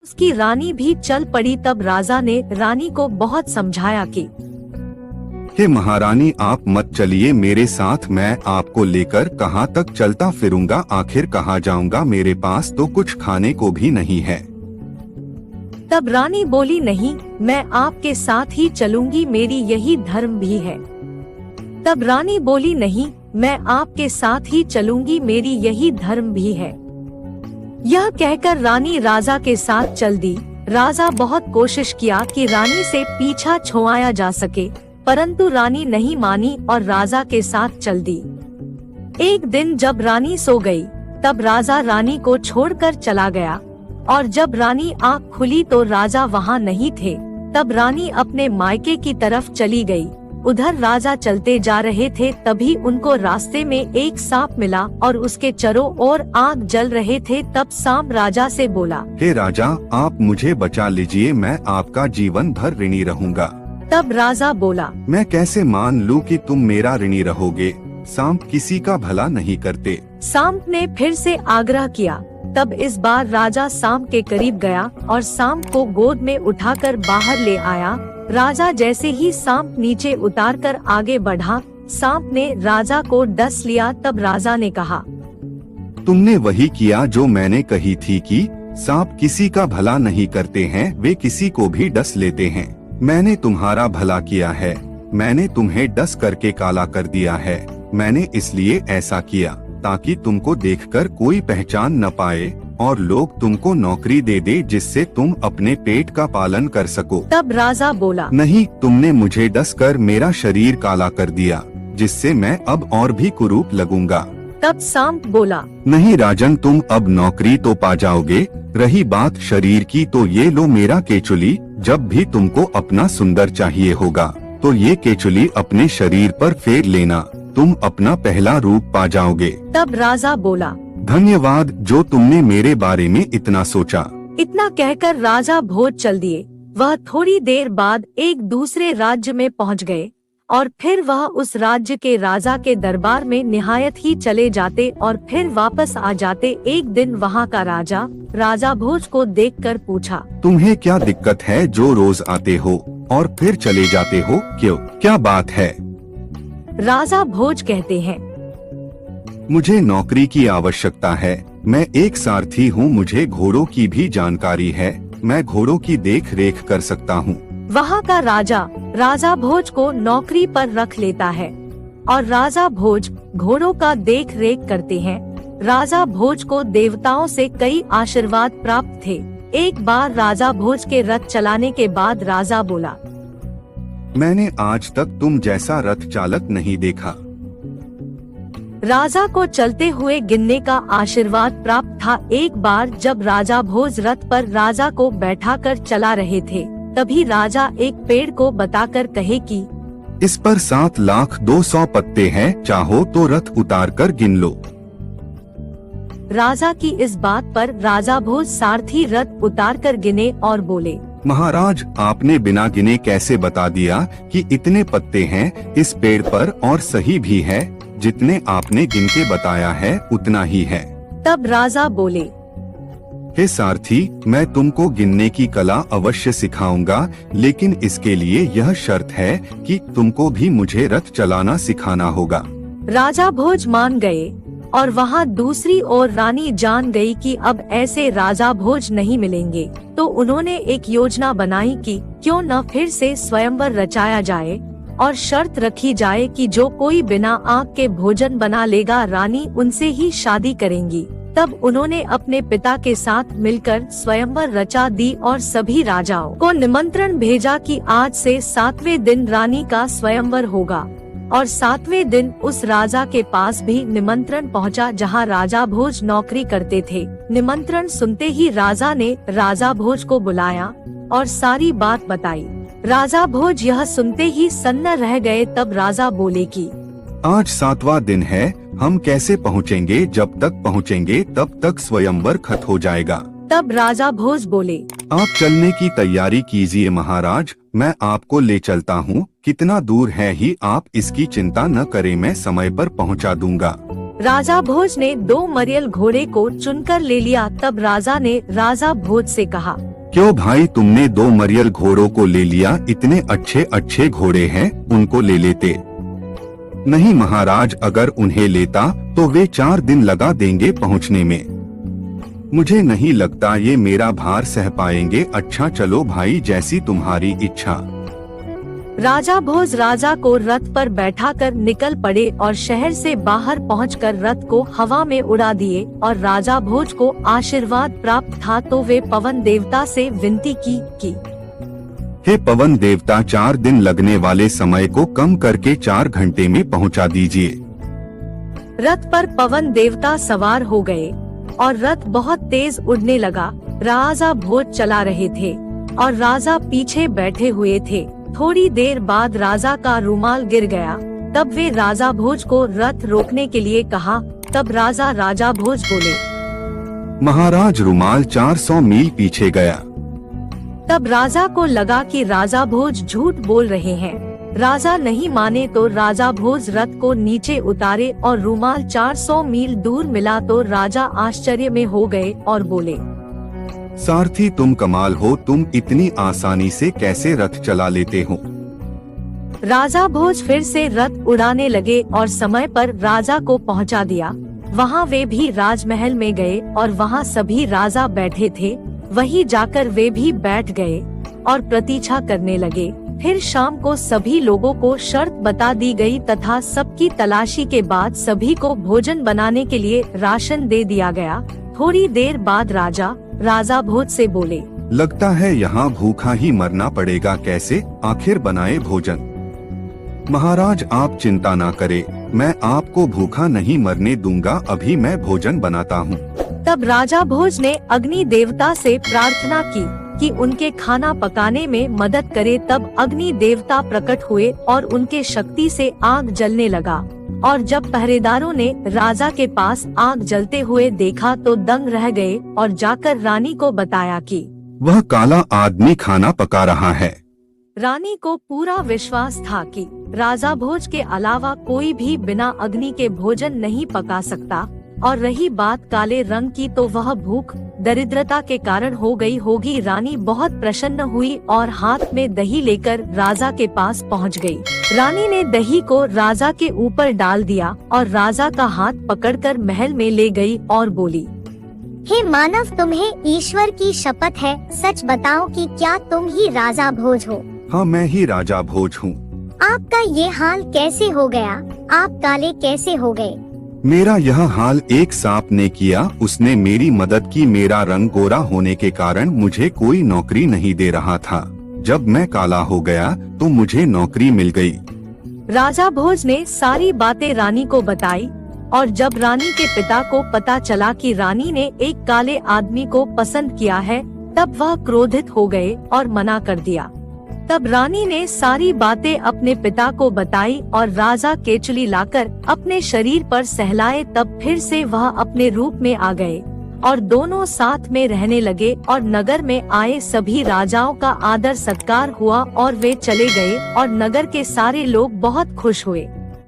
उसकी रानी भी चल पड़ी। तब राजा ने रानी को बहुत समझाया कि हे महारानी, आप मत चलिए मेरे साथ, मैं आपको लेकर कहाँ तक चलता फिरूंगा, आखिर कहाँ जाऊंगा, मेरे पास तो कुछ खाने को भी नहीं है। तब रानी बोली, नहीं, मैं आपके साथ ही चलूंगी, मेरी यही धर्म भी है। तब रानी बोली, नहीं, मैं आपके साथ ही चलूंगी, मेरी यही धर्म भी है। यह कहकर रानी राजा के साथ चल दी। राजा बहुत कोशिश किया कि रानी से पीछा छुड़ाया जा सके, परंतु रानी नहीं मानी और राजा के साथ चल दी। एक दिन जब रानी सो गई, तब राजा रानी को छोड़कर चला गया, और जब रानी आँख खुली तो राजा वहाँ नहीं थे। तब रानी अपने मायके की तरफ चली गई। उधर राजा चलते जा रहे थे, तभी उनको रास्ते में एक सांप मिला और उसके चारों ओर आग जल रहे थे। तब सांप राजा से बोला, हे राजा, आप मुझे बचा लीजिए, मैं आपका जीवन भर ऋणी रहूंगा। तब राजा बोला, मैं कैसे मान लूं कि तुम मेरा ऋणी रहोगे, सांप किसी का भला नहीं करते। सांप ने फिर से आग्रह किया। तब इस बार राजा सांप के करीब गया और सांप को गोद में उठाकर बाहर ले आया। राजा जैसे ही सांप नीचे उतारकर आगे बढ़ा, सांप ने राजा को डस लिया। तब राजा ने कहा, तुमने वही किया जो मैंने कही थी कि सांप किसी का भला नहीं करते हैं, वे किसी को भी डस लेते हैं। मैंने तुम्हारा भला किया है, मैंने तुम्हें डस करके काला कर दिया है। मैंने इसलिए ऐसा किया ताकि तुमको देखकर कोई पहचान न पाए और लोग तुमको नौकरी दे दे, जिससे तुम अपने पेट का पालन कर सको। तब राजा बोला, नहीं, तुमने मुझे डस कर मेरा शरीर काला कर दिया, जिससे मैं अब और भी कुरूप लगूंगा। तब सांप बोला, नहीं राजन, तुम अब नौकरी तो पा जाओगे। रही बात शरीर की, तो ये लो मेरा केचुली। जब भी तुमको अपना सुंदर चाहिए होगा तो ये केचुली अपने शरीर पर फेर लेना, तुम अपना पहला रूप पा जाओगे। तब राजा बोला, धन्यवाद जो तुमने मेरे बारे में इतना सोचा। इतना कहकर राजा भोज चल दिए। वह थोड़ी देर बाद एक दूसरे राज्य में पहुंच गए और फिर वह उस राज्य के राजा के दरबार में निहायत ही चले जाते और फिर वापस आ जाते। एक दिन वहाँ का राजा भोज को देखकर पूछा, तुम्हें क्या दिक्कत है जो रोज आते हो और फिर चले जाते हो, क्यों, क्या बात है? राजा भोज कहते हैं, मुझे नौकरी की आवश्यकता है। मैं एक सारथी हूँ, मुझे घोड़ों की भी जानकारी है, मैं घोड़ों की देख रेख कर सकता हूँ। वहाँ का राजा भोज को नौकरी पर रख लेता है और राजा भोज घोड़ों का देख रेख करते हैं। राजा भोज को देवताओं से कई आशीर्वाद प्राप्त थे। एक बार राजा भोज के रथ चलाने के बाद राजा बोला, मैंने आज तक तुम जैसा रथ चालक नहीं देखा। राजा को चलते हुए गिनने का आशीर्वाद प्राप्त था। एक बार जब राजा भोज रथ पर राजा को बैठाकर चला रहे थे, तभी राजा एक पेड़ को बताकर कहे कि इस पर 7,02,100 पत्ते हैं, चाहो तो रथ उतार कर गिन लो। राजा की इस बात पर राजा भोज सारथी रथ उतार कर गिने और बोले, महाराज, आपने बिना गिने कैसे बता दिया कि इतने पत्ते हैं इस पेड़ पर, और सही भी है, जितने आपने गिन के बताया है उतना ही है। तब राजा बोले, हे सारथी, मैं तुमको गिनने की कला अवश्य सिखाऊंगा, लेकिन इसके लिए यह शर्त है कि तुमको भी मुझे रथ चलाना सिखाना होगा। राजा भोज मान गए और वहाँ दूसरी ओर रानी जान गई कि अब ऐसे राजा भोज नहीं मिलेंगे, तो उन्होंने एक योजना बनाई कि क्यों न फिर से स्वयंवर रचाया जाए और शर्त रखी जाए कि जो कोई बिना आग के भोजन बना लेगा, रानी उनसे ही शादी करेंगी। तब उन्होंने अपने पिता के साथ मिलकर स्वयंवर रचा दी और सभी राजाओं को निमंत्रण भेजा कि आज से 7वें दिन रानी का स्वयंवर होगा। और 7वें दिन उस राजा के पास भी निमंत्रण पहुंचा जहां राजा भोज नौकरी करते थे। निमंत्रण सुनते ही राजा ने राजा भोज को बुलाया और सारी बात बताई। राजा भोज यह सुनते ही सन्न रह गए। तब राजा बोले कि आज 7वां दिन है, हम कैसे पहुँचेंगे? जब तक पहुँचेंगे तब तक स्वयंवर खत्म हो जाएगा। तब राजा भोज बोले, आप चलने की तैयारी कीजिए महाराज, मैं आपको ले चलता हूँ। कितना दूर है ही आप इसकी चिंता न करें, मैं समय पर पहुँचा दूंगा। राजा भोज ने 2 मरियल घोड़े को चुनकर ले लिया। तब राजा ने राजा भोज से कहा, क्यों भाई, तुमने 2 मरियल घोड़ों को ले लिया? इतने अच्छे अच्छे घोड़े हैं, उनको ले लेते। नहीं महाराज, अगर उन्हें लेता तो वे 4 दिन लगा देंगे पहुंचने में। मुझे नहीं लगता ये मेरा भार सह पाएंगे। अच्छा चलो भाई, जैसी तुम्हारी इच्छा। राजा भोज राजा को रथ पर बैठाकर निकल पड़े और शहर से बाहर पहुंचकर रथ को हवा में उड़ा दिए। और राजा भोज को आशीर्वाद प्राप्त था तो वे पवन देवता से विनती की हे पवन देवता, 4 दिन लगने वाले समय को कम करके 4 घंटे में पहुंचा दीजिए। रथ पर पवन देवता सवार हो गए और रथ बहुत तेज उड़ने लगा। राजा भोज चला रहे थे और राजा पीछे बैठे हुए थे। थोड़ी देर बाद राजा का रुमाल गिर गया। तब वे राजा भोज को रथ रोकने के लिए कहा। तब राजा भोज बोले, महाराज, रुमाल 400 मील पीछे गया। तब राजा को लगा कि राजा भोज झूठ बोल रहे हैं। राजा नहीं माने तो राजा भोज रथ को नीचे उतारे और रुमाल 400 मील दूर मिला तो राजा आश्चर्य में हो गए और बोले, सारथी तुम कमाल हो, तुम इतनी आसानी से कैसे रथ चला लेते हो? राजा भोज फिर से रथ उड़ाने लगे और समय पर राजा को पहुंचा दिया। वहां वे भी राजमहल में गए और वहां सभी राजा बैठे थे। वहीं जाकर वे भी बैठ गए और प्रतीक्षा करने लगे। फिर शाम को सभी लोगों को शर्त बता दी गई तथा सबकी तलाशी के बाद सभी को भोजन बनाने के लिए राशन दे दिया गया। थोड़ी देर बाद राजा भोज से बोले, लगता है यहाँ भूखा ही मरना पड़ेगा। कैसे? आखिर बनाए भोजन। महाराज आप चिंता ना करें, मैं आपको भूखा नहीं मरने दूंगा। अभी मैं भोजन बनाता हूँ। तब राजा भोज ने अग्नि देवता से प्रार्थना की कि उनके खाना पकाने में मदद करे। तब अग्नि देवता प्रकट हुए और उनके शक्ति से आग जलने लगा। और जब पहरेदारों ने राजा के पास आग जलते हुए देखा तो दंग रह गए और जाकर रानी को बताया कि वह काला आदमी खाना पका रहा है। रानी को पूरा विश्वास था कि राजा भोज के अलावा कोई भी बिना अग्नि के भोजन नहीं पका सकता। और रही बात काले रंग की तो वह भूख दरिद्रता के कारण हो गई होगी। रानी बहुत प्रसन्न हुई और हाथ में दही लेकर राजा के पास पहुंच गई। रानी ने दही को राजा के ऊपर डाल दिया और राजा का हाथ पकड़कर महल में ले गई और बोली, हे मानव, तुम्हें ईश्वर की शपथ है, सच बताओ कि क्या तुम ही राजा भोज हो? हाँ, मैं ही राजा भोज हूँ। आपका ये हाल कैसे हो गया? आप काले कैसे हो गए? मेरा यह हाल एक सांप ने किया। उसने मेरी मदद की। मेरा रंग गोरा होने के कारण मुझे कोई नौकरी नहीं दे रहा था। जब मैं काला हो गया तो मुझे नौकरी मिल गई। राजा भोज ने सारी बातें रानी को बताई। और जब रानी के पिता को पता चला कि रानी ने एक काले आदमी को पसंद किया है, तब वह क्रोधित हो गए और मना कर दिया। तब रानी ने सारी बातें अपने पिता को बताई और राजा केचुली लाकर अपने शरीर पर सहलाए। तब फिर से वह अपने रूप में आ गए और दोनों साथ में रहने लगे। और नगर में आए सभी राजाओं का आदर सत्कार हुआ और वे चले गए और नगर के सारे लोग बहुत खुश हुए।